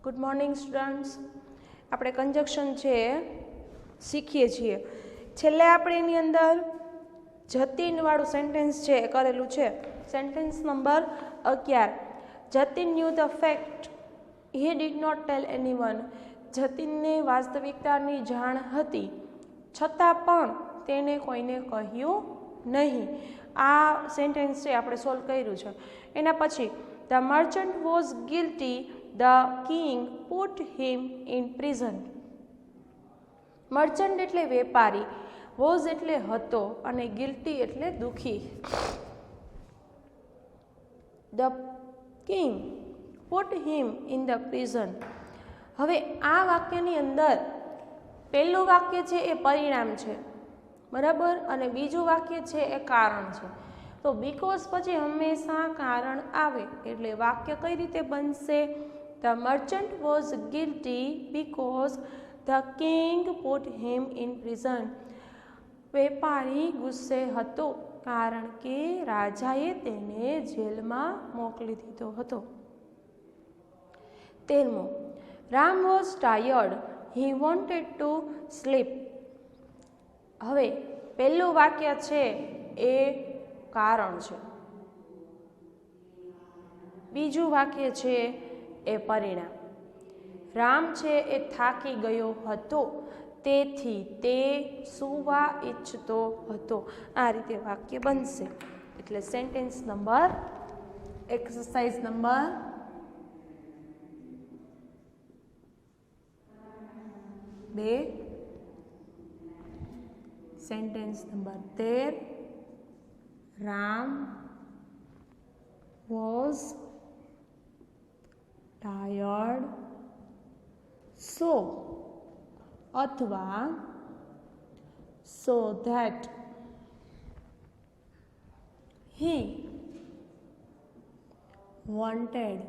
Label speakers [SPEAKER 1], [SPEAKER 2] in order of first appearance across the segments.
[SPEAKER 1] Good morning students. આપણે conjunction છે શીખીએ છીએ. છેલ્લે આપણે એની અંદર જતીનવાળું સેન્ટેન્સ છે એ કરેલું છે. Sentence number 11. Jatin knew the fact he did not tell anyone. જતીનને વાસ્તવિકતાની જાણ હતી, છતાં પણ તેણે કોઈને કહ્યું નહીં. આ સેન્ટેન્સ છે આપણે સોલ્વ કર્યું છે. એના પછી the merchant was guilty, the king put him in prison. Merchant એટલે વેપારી, વોઝ એટલે હતો અને ગિલ્ટી એટલે દુઃખી. The king put him in the prison. હવે આ વાક્યની અંદર પહેલું વાક્ય છે એ પરિણામ છે, બરાબર, અને બીજું વાક્ય છે એ કારણ છે. તો બીકોઝ પછી હંમેશા કારણ આવે, એટલે વાક્ય કઈ રીતે બનશે? The merchant was guilty because the king put him in prison. વેપારી ગુસ્સે હતો કારણ કે રાજાએ તેને જેલમાં મોકલી દીધો હતો. 13. Ram was tired, he wanted to sleep. હવે પહેલું વાક્ય છે એ કારણ છે, બીજું વાક્ય છે એ પરિણામ. રામ છે એ થાકી ગયો હતો, તેથી તે સૂવા ઈચ્છતો હતો. આ રીતે વાક્ય બનશે. એટલે sentence number, exercise number 2, sentence number 13. Ram was tired, so અથવા so that he wanted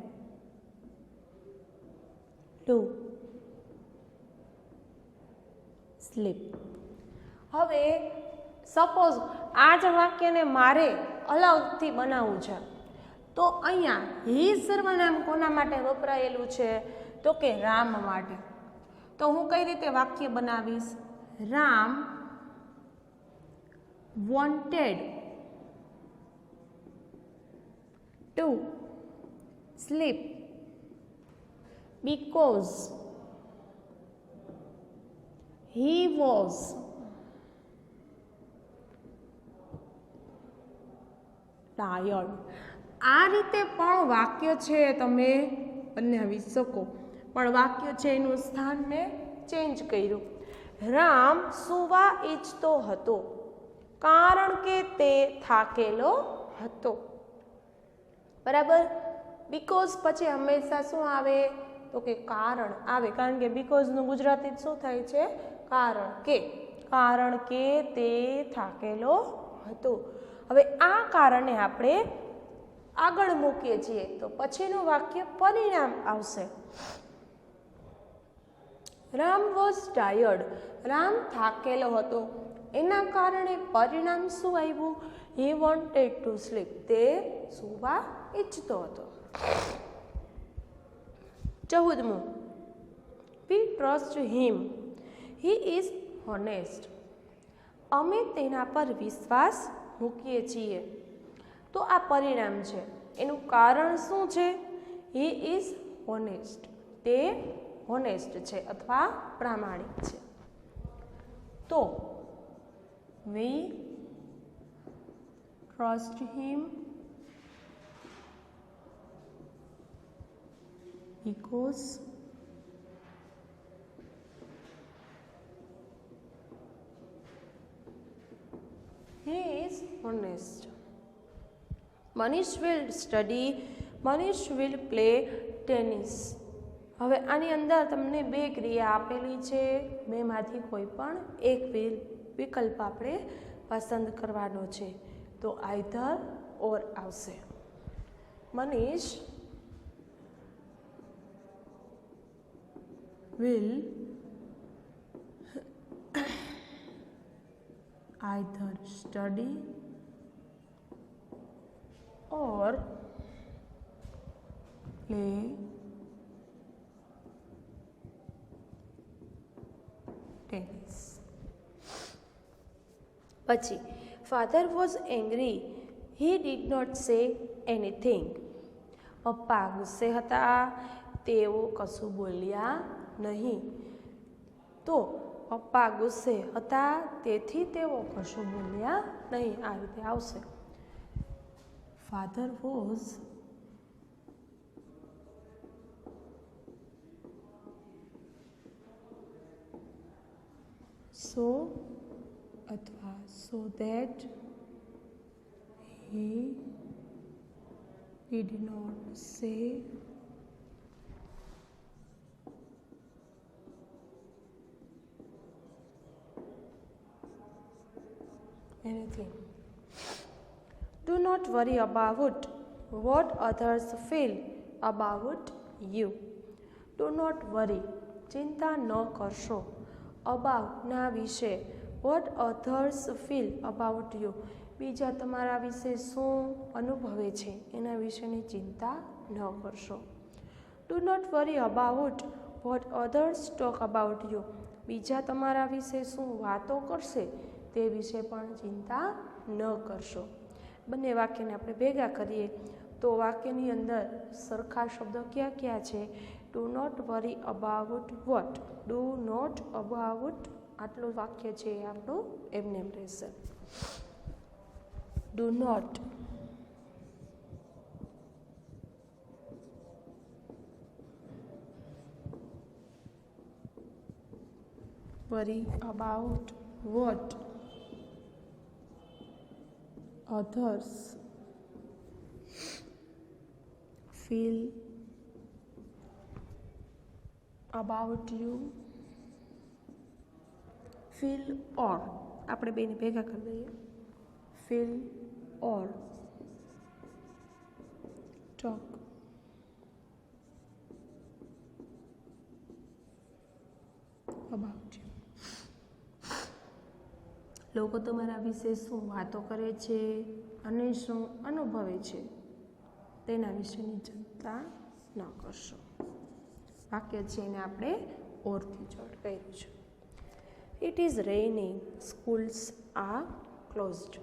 [SPEAKER 1] to sleep. હવે સપોઝ આ જ વાક્યને મારે અલગથી બનાવવું છે, તો અહીંયા હી સર્વનામ કોના માટે વપરાયેલું છે? તો કે રામ માટે. તો હું કઈ રીતે વાક્ય બનાવીશ? Ram wanted to slip because he was tired. આ રીતે પણ વાક્ય છે તમે બનાવી શકો, પણ વાક્ય છે એનું સ્થાન મેં ચેન્જ કર્યું. રામ સૂવા ઈચ્છતો હતો કારણ કે તે થાકેલો હતો, બરાબર. બીકોઝ પછી હંમેશા શું આવે? તો કે કારણ આવે, કારણ કે બીકોઝનું ગુજરાતી શું થાય છે? કારણ કે. કારણ કે તે થાકેલો હતો. હવે આ કારણે આપણે આગળ મૂકીએ છીએ, તો પછીનું વાક્ય પરિણામ આવશે. Ram was tired. રામ થાકેલો હતો, એના કારણે પરિણામ શું આવ્યું? He wanted to sleep. તે સૂવા ઈચ્છતો હતો. 14. We trust him, he is honest. અમે તેના પર વિશ્વાસ મૂકીએ છીએ. તો આ પરિણામ છે. એનું કારણ શું છે? He is honest. તે હોનેસ્ટ છે અથવા પ્રામાણિક છે. તો we trust him because he is honest. Manish will study, Manish will play tennis. હવે આની અંદર તમને બે ક્રિયા આપેલી છે, બેમાંથી કોઈ પણ એક વિકલ્પ આપણે પસંદ કરવાનો છે. તો આઈધર ઓર આવશે. Manish will either study or play પછી father was angry, he did not say anything. પપ્પા ગુસ્સે હતા, તેઓ કશું બોલ્યા નહીં. તો પપ્પા ગુસ્સે હતા, તેથી તેઓ કશું બોલ્યા નહીં. આ રીતે આવશે. ફાધર વોઝ સો અથવા so that he did not say anything. Do not worry about what others feel about you. Do not worry, ચિંતા ન કરશો, about ના વિશે, what others feel about you, બીજા તમારા વિશે શું અનુભવે છે એના વિશેની ચિંતા ન કરશો. Do not worry about what others talk about you, બીજા તમારા વિશે શું વાતો કરશે તે વિશે પણ ચિંતા ન કરશો. બંને વાક્યને આપણે ભેગા કરીએ તો વાક્યની અંદર સરખા શબ્દો કયા કયા છે? Do not worry about what, do not about, આટલું વાક્ય છે એ આપણું એમને એમ રહેશે. Do not worry about what others feel about you. feel or આપણે બેને ભેગા કરી દઈએ. feel or talk about you. લોકો તમારા વિશે શું વાતો કરે છે અને શું અનુભવે છે તેના વિશેની ચિંતા ન કરશો. વાક્ય છે એને આપણે ઓરથી જોડ કર્યું છે. It is raining, schools are closed.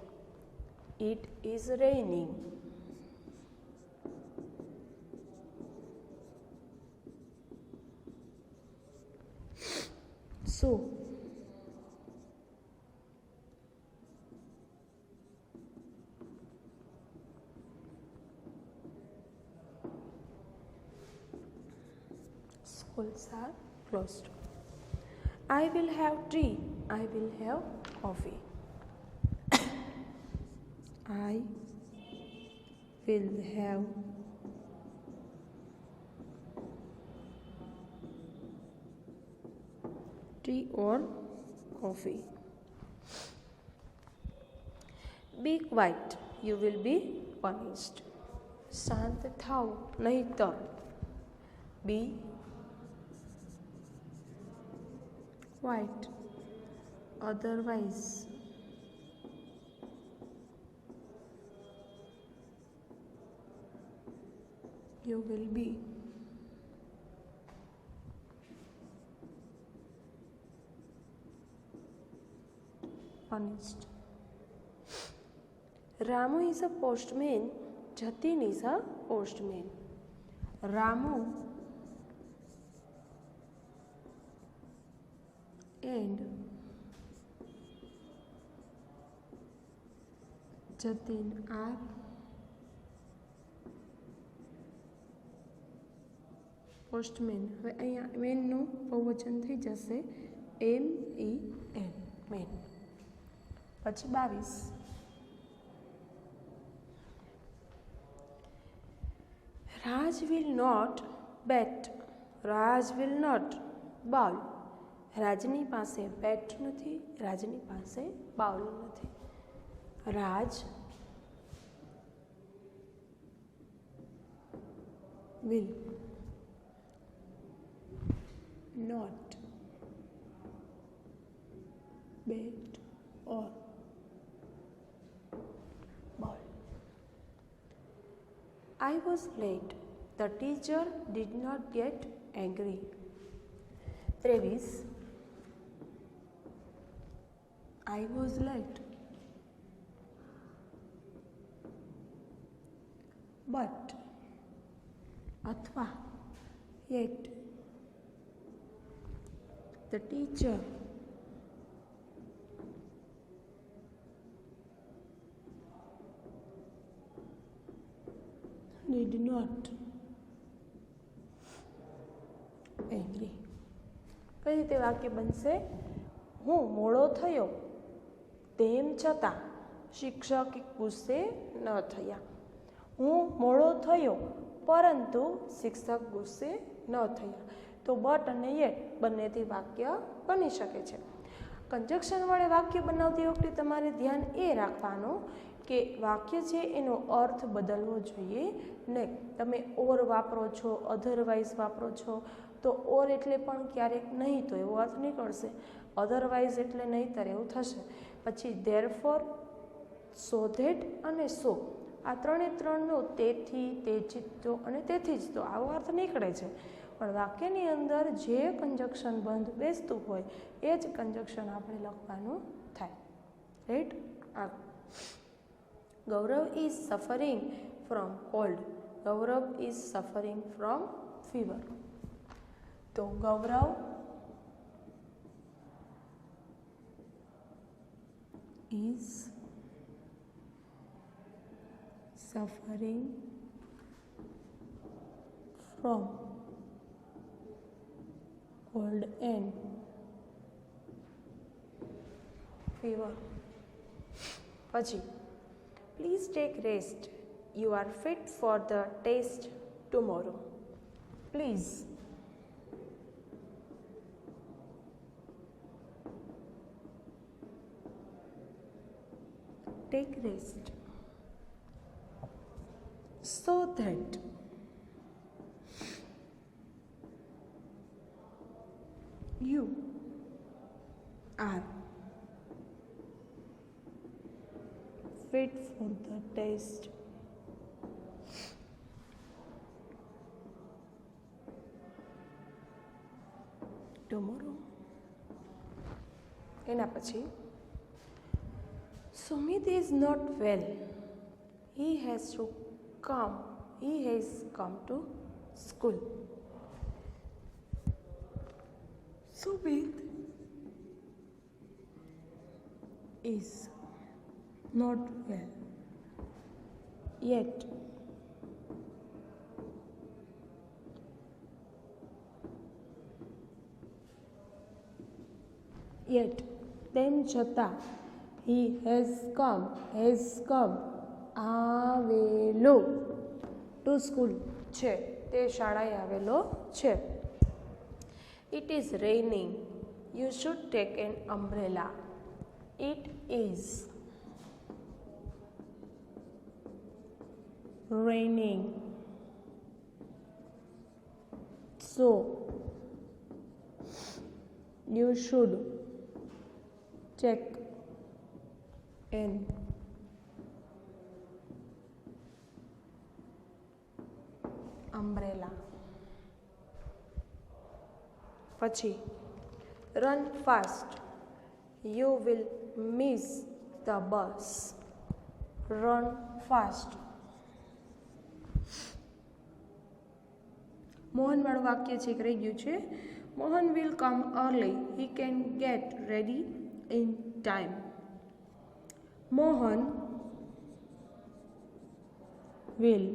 [SPEAKER 1] It is raining. So schools are closed. I will have tea. I will have coffee. I will have tea or coffee. Be quiet. You will be punished. શાંત થાઓ નહીતર. Be quiet, otherwise you will be punished. Ramu is a postman. Jatin is a postman. Ramu and Jatin are postman. હવે અહીંયા મેનનું બહુવચન થઈ જશે MEN, main. પછી 22. Raj will not bet. Raj will not bowl. રાજની પાસે બેટ નથી, રાજની પાસે બાઉલ નથી. રાજ will not bet or bowl. I was late. The teacher did not get angry. 23. I was late. but अथवा yet the teacher did not agree. કઈ રીતે વાક્ય બનશે? હું મોડો થયો તેમ છતાં શિક્ષક ગુસ્સે ન થયા. હું મોડો થયો પરંતુ શિક્ષક ગુસ્સે ન થયા. તો બટ અને યેટ બંનેથી વાક્ય બની શકે છે. કંજક્શન વડે વાક્ય બનાવતી વખતે તમારે ધ્યાન એ રાખવાનું કે વાક્ય છે એનો અર્થ બદલવો જોઈએ નહીં. તમે ઓર વાપરો છો, અધરવાઇઝ વાપરો છો, તો ઓર એટલે પણ ક્યારેક નહીં તો એવો અર્થ નીકળશે, અધરવાઇઝ એટલે નહીંતર એવું થશે. પછી ધેરફોર, સો ધેટ અને સો, આ ત્રણનો તેથી, તેથી જ તો અને તેથી જ તો આવો અર્થ નીકળે છે. પણ વાક્યની અંદર જે કંજક્શન બંધ બેસતું હોય એ જ કંજક્શન આપણે લખવાનું થાય. Right? Gaurav is suffering from cold. Gaurav is suffering from fever. તો ગૌરવ is suffering from cold and fever. પછી please take rest. You are fit for the test tomorrow. Please take rest so that you are fit for the test tomorrow. એના પછી Sumit is not well. He has come to school. Sumit is not well. Yet તેમ છતાં he has come આવેલો to school છે, તે શાળાએ આવેલો છે. It is raining. You should take an umbrella. It is raining. So you should take an umbrella. પછી run fast. You will miss the bus. Run fast. Mohan વાળું વાક્ય છે કે રહી ગયું છે. Mohan will come early. He can get ready in time. Mohan will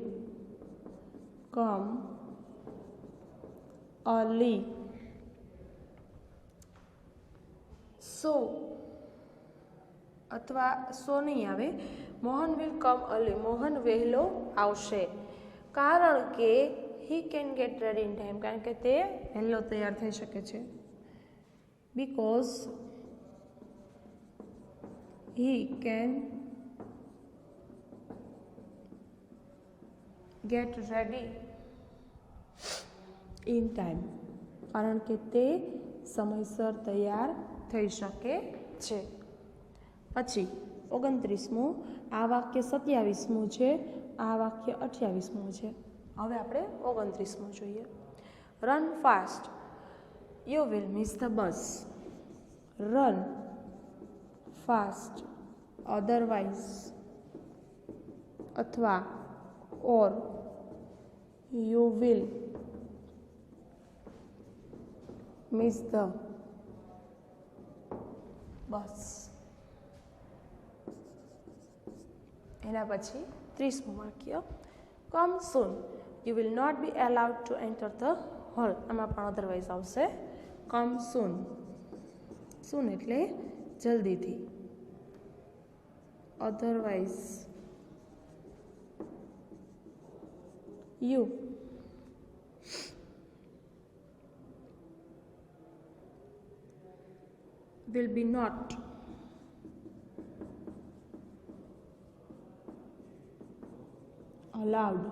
[SPEAKER 1] come early. So અથવા સો નહીં આવે. Mohan will come early. Mohan વહેલો આવશે. કારણ કે he can get ready in time. કારણ કે તે વહેલો તૈયાર થઈ શકે છે. Because he can get ready in time. કારણ કે તે સમયસર તૈયાર થઈ શકે છે. પછી 29મું, આ વાક્ય 27મું છે, આ વાક્ય 28મું છે. હવે આપણે 29મું જોઈએ. Run fast. You will miss the bus. Run fast, otherwise અથવા or you will miss the bus. એના પછી 30મું વાક્ય, come soon, you will not be allowed to enter the hall. આમાં પણ અધરવાઇઝ આવશે come soon. soon એટલે જલ્દીથી, otherwise you will be not allowed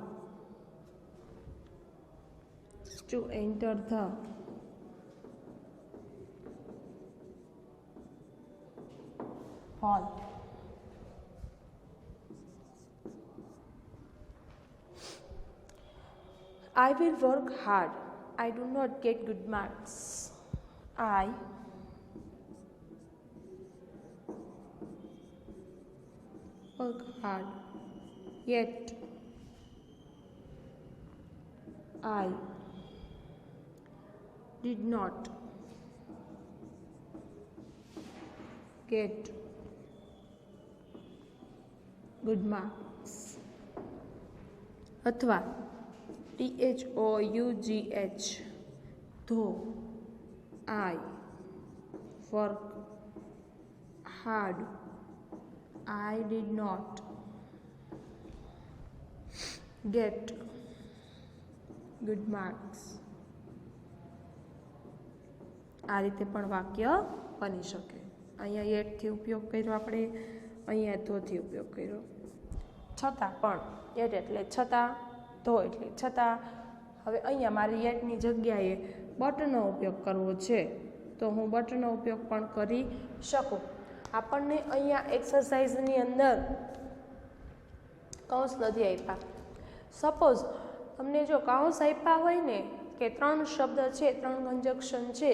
[SPEAKER 1] to enter the hall. I will work hard. I do not get good marks. I work hard, yet I did not get good marks. અથવા THOUGH, though I work hard, I did not get good marks. આ રીતે પણ વાક્ય બની શકે. અહીંયા એટથી ઉપયોગ કર્યો આપણે, અહીંયા ધોથી ઉપયોગ કર્યો. છતાં પણ, એટ એટલે છતાં, ધો એટલે છતાં. હવે અહીંયા મારી એટની જગ્યાએ બટનો ઉપયોગ કરવો છે તો હું બટનો ઉપયોગ પણ કરી શકું. આપણને અહીંયા એક્સરસાઇઝની અંદર કૌંસ નથી આપ્યા. સપોઝ તમને જો કૌંસ આપ્યા હોય ને કે 3 શબ્દ છે, 3 કન્જક્શન છે,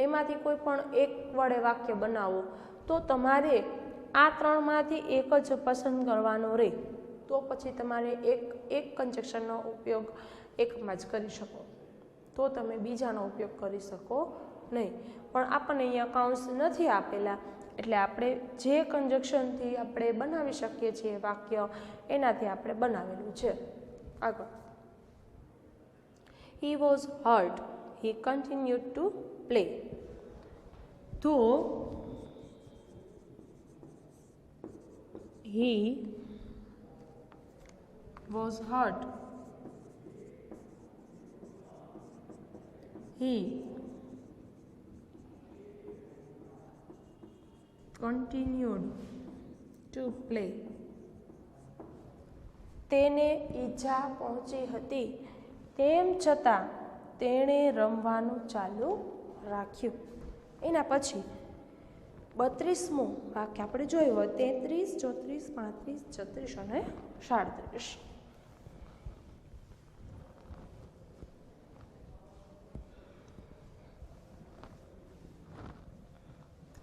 [SPEAKER 1] એમાંથી કોઈ પણ એક વડે વાક્ય બનાવો, તો તમારે આ 3માંથી એક જ પસંદ કરવાનો રહે. તો પછી તમારે એક કન્જક્શનનો ઉપયોગ એકમાં જ કરી શકો, તો તમે બીજાનો ઉપયોગ કરી શકો નહીં. પણ આપણને અહીંયા કૌંસ નથી આપેલા, એટલે આપણે જે કન્જક્શનથી આપણે બનાવી શકીએ છીએ વાક્ય, એનાથી આપણે બનાવેલું છે. આગળ, he was hurt, he continued to play. Though he was hurt, he continued to play. તેને ઈજા પહોંચી હતી, તેમ છતાં તેણે રમવાનું ચાલુ રાખ્યું. એના પછી 32મું વાક્ય આપણે જોયું હોય, 33, 34, 35, 36 અને 37.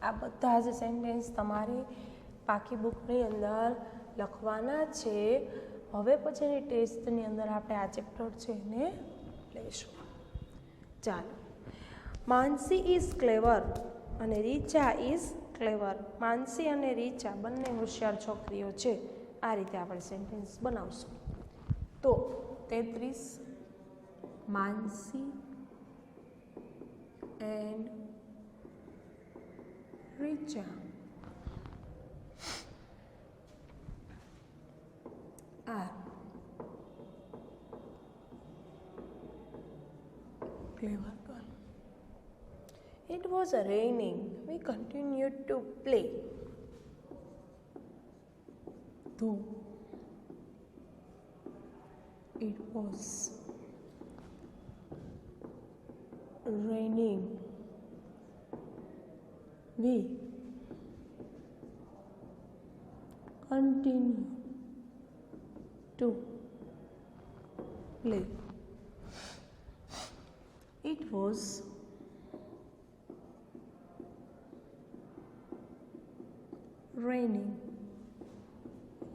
[SPEAKER 1] આ બધા જ સેન્ટેન્સ તમારી પાકી બુકની અંદર લખવાના છે. હવે પછીની ટેસ્ટની અંદર આપણે આ ચેપ્ટર છે એને લઈશું. ચાલો, માનસી ઇઝ ક્લેવર અને રીચા ઇઝ ક્લેવર. માનસી અને રીચા બંને હોશિયાર છોકરીઓ છે. આ રીતે આપણે સેન્ટેન્સ બનાવશું. તો 33, Mansi and Richa are clever girl. It was raining. We continued to play. Though it was raining, we continued to play. It was raining,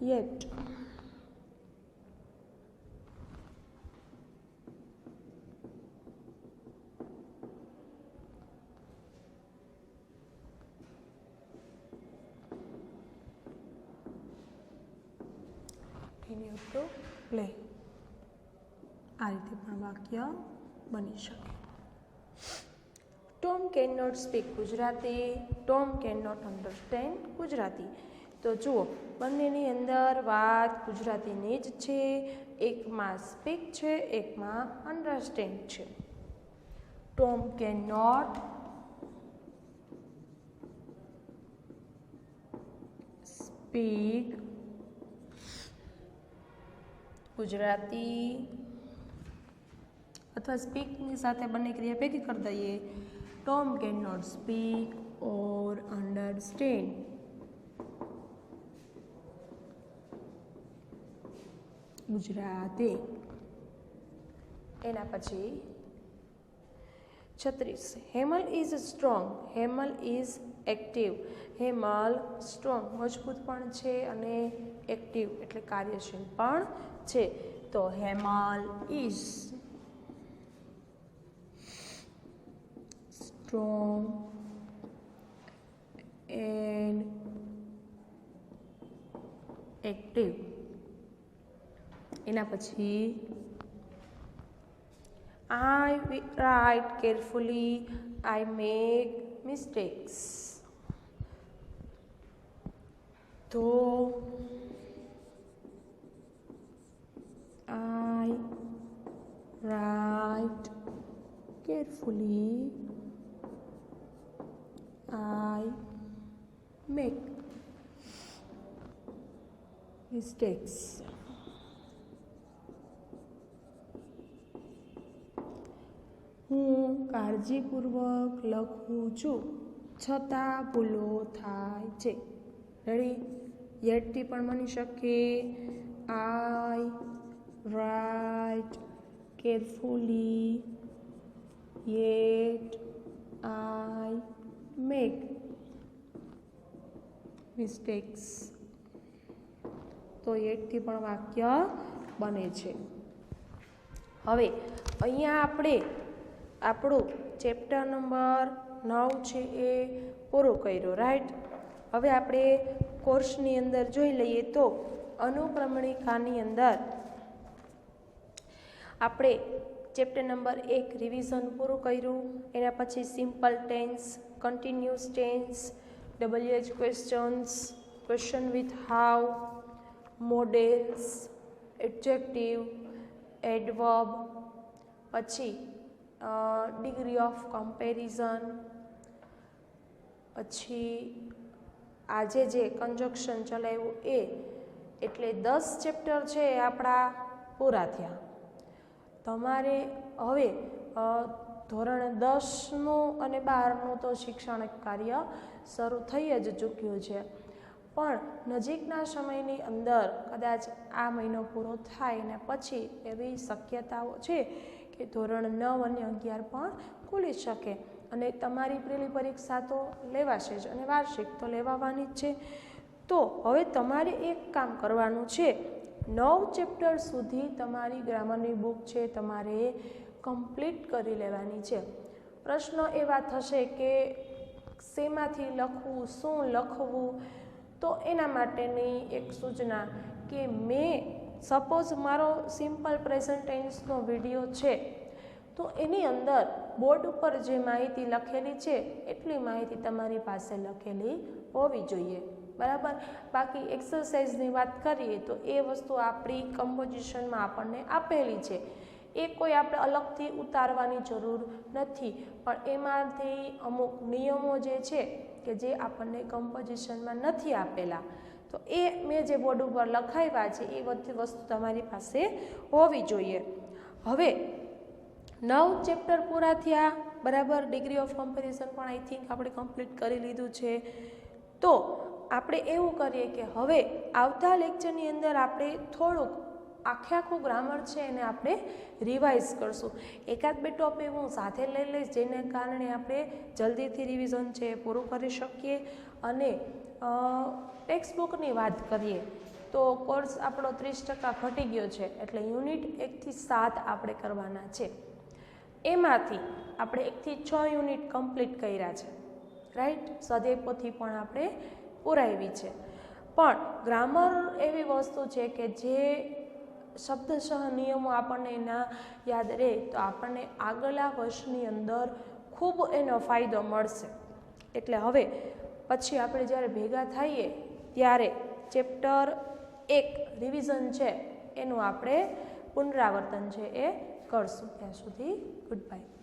[SPEAKER 1] yet to play. આ રીતે પણ વાક્ય બની શકે. Tom can not speak Gujarati, Tom can not understand Gujarati. તો જુઓ, બંનેની અંદર વાત ગુજરાતીની જ છે. એકમાં સ્પીક છે, એકમાં અન્ડરસ્ટેન્ડ છે. Tom can not speak Gujarati, અથવા સ્પીકની સાથે બંને ક્રિયા ભેગી કરી દઈએ. Tom can not speak or understand Gujarati. એના પછી 36, Hemal is strong, Hemal is active. Hemal strong મજબૂત પણ છે અને એક્ટિવ એટલે કાર્યશીલ પણ છે. તો Hemal is strong and active. એના પછી I write carefully, I make mistakes. તો I write carefully, I make mistakes. હું કાળજીપૂર્વક લખું છું, છતાં ભૂલો થાય છે. રેડી? યેટથી પણ બની શકે. I write carefully, yet I make mistakes. તો યેટથી પણ વાક્ય બને છે. હવે અહીંયા આપણે આપણું ચેપ્ટર નંબર 9 છે એ પૂરું કર્યું. રાઈટ? હવે આપણે કોર્સની અંદર જોઈ લઈએ તો અનુક્રમણિકાની અંદર આપણે ચેપ્ટર નંબર 1 રિવિઝન પૂરું કર્યું. એના પછી simple tense, continuous tense, WH questions, question with how, modals, adjective, adverb, પછી ડિગ્રી ઓફ કમ્પેરિઝન, પછી આજે જે કન્જક્શન ચલાવ્યું એ, એટલે 10 ચેપ્ટર છે એ આપણા પૂરા થયા. તમારે હવે ધોરણ 10નું અને 12નું તો શૈક્ષણિક કાર્ય શરૂ થઈ જ ચૂક્યું છે, પણ નજીકના સમયની અંદર કદાચ આ મહિનો પૂરો થાય ને પછી એવી શક્યતાઓ છે કે ધોરણ 9 અને 11 પણ ખુલી શકે. અને તમારી પહેલી પરીક્ષા તો લેવાશે જ અને વાર્ષિક તો લેવાવાની જ છે. તો હવે તમારે એક કામ કરવાનું છે, 9 ચેપ્ટર સુધી તમારી ગ્રામરની બુક છે તમારે કમ્પ્લીટ કરી લેવાની છે. પ્રશ્ન એવા થશે કે શેમાંથી લખવું, શું લખવું, તો એના માટેની એક સૂચના કે મેં સપોઝ મારો સિમ્પલ પ્રેઝન્ટ ટેન્સનો વિડીયો છે તો એની અંદર બોર્ડ ઉપર જે માહિતી લખેલી છે એટલી માહિતી તમારી પાસે લખેલી હોવી જોઈએ. બરાબર? બાકી એક્સરસાઇઝની વાત કરીએ તો એ વસ્તુ આપણી કમ્પોઝિશનમાં આપણને આપેલી છે, એ કોઈ આપણે અલગથી ઉતારવાની જરૂર નથી. પણ એમાંથી અમુક નિયમો જે છે કે જે આપણને કમ્પોઝિશનમાં નથી આપેલા, તો એ મેં જે બોર્ડ ઉપર લખાવ્યા છે એ બધી વસ્તુ તમારી પાસે હોવી જોઈએ. હવે 9 ચેપ્ટર પૂરા થયા. બરાબર? ડિગ્રી ઓફ કમ્પેરિઝન પણ આઈ થિંક આપણે કમ્પ્લીટ કરી લીધું છે. તો આપણે એવું કરીએ કે હવે આવતા લેક્ચરની અંદર આપણે થોડુંક આખું ગ્રામર છે એને આપણે રિવાઇઝ કરશું. એકાદ બે ટોપિક હું સાથે લઈ લઈશ જેને કારણે આપણે જલ્દીથી રિવિઝન છે પૂરું કરી શકીએ. અને ટેક્સ્ટ બુકની વાત કરીએ તો કોર્સ આપણો 30% ઘટી ગયો છે, એટલે યુનિટ 1 થી 7 આપણે કરવાના છે. એમાંથી આપણે 1 થી 6 યુનિટ કમ્પ્લીટ કર્યા છે. રાઈટ? સ્વાધ્યાય પોથી પણ આપણે પુરાવી છે. પણ ગ્રામર એવી વસ્તુ છે કે જે શબ્દશઃ નિયમો આપણને એના યાદ રહે તો આપણને આગલા વર્ષની અંદર ખૂબ એનો ફાયદો મળશે. એટલે હવે પછી આપણે જ્યારે ભેગા થઈએ ત્યારે ચેપ્ટર 1 રિવિઝન છે એનું આપણે પુનરાવર્તન છે એ કરશું. ત્યાં સુધી ગુડ બાય.